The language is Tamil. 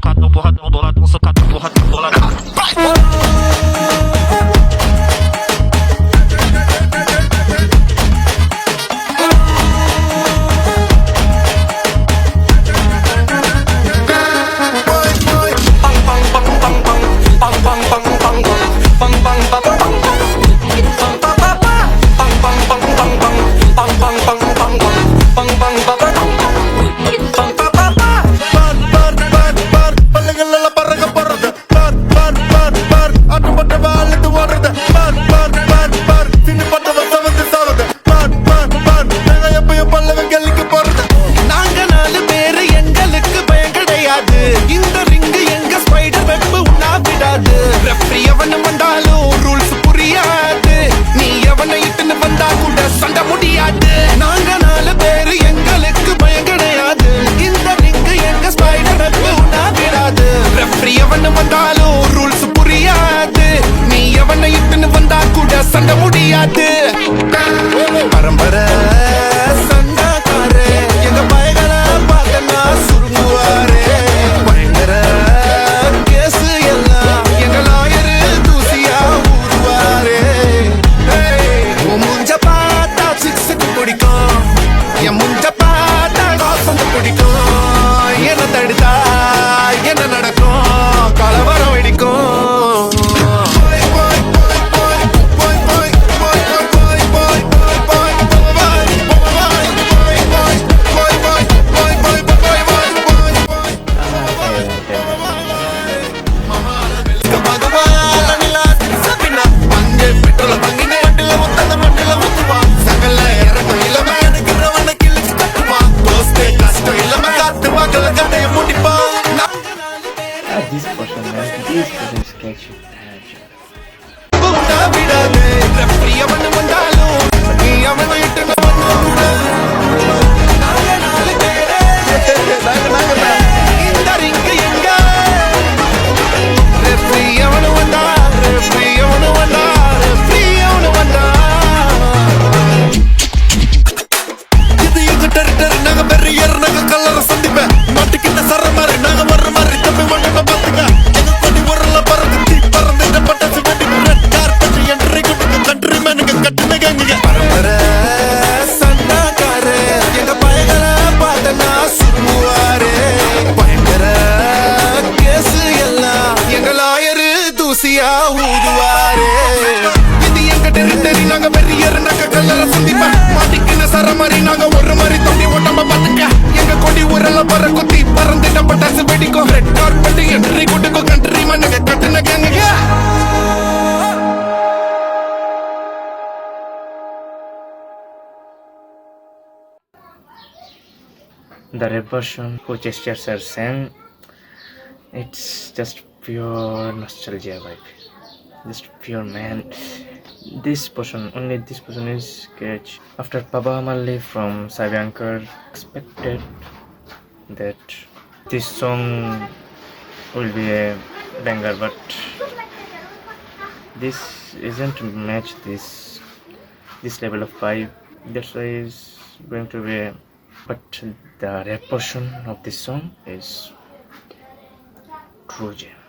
suka no buhat no dola no suka no buhat no dola. சண்டை முடியாது பரம்பர சண்டாக்காரே எங்க பயகளை பார்த்தனா சுருங்குவாரே பயங்கர கேசு எல்லாம் எங்க லாயரு தூசியா ஊதுவாரே முஞ்ச பார்த்தா சிக்ஸுக்கு பிடிக்கும் என் முஞ்ச பார்த்தா காசு பிடிக்கும் என்ன தடுத்தா என்ன நடக்கும் கலவரம் வெடிக்கும் This person, man, this person is sketchy. ஊதுவாரே இது எங்க டெரிட்டரி நாங்க வெறியர் நாங்க கல்லற சந்திப்ப மாட்டிக்கின சர மாதிரி நாங்க ஒரு மாதிரி தம்பி ஓட்டம்ப பாத்துக்க எங்க கொடி உரல பற குத்தி பறந்துட்ட பட்டாசு வெடிக்கும் ரெட் கார்பெட் என்ட்ரி கொடுக்கும் கண்ட்ரி மண்ணுங்க கட்டுன கேங்க The rap version who gestures are sang, it's just pure nostalgia vibe, just pure man. This person, only this person is catch. After Baba Malli from Savyankar, expected that this song will be a banger, but this isn't match this level of vibe. That's why it's going to be a, but the rap portion of this song is true gem.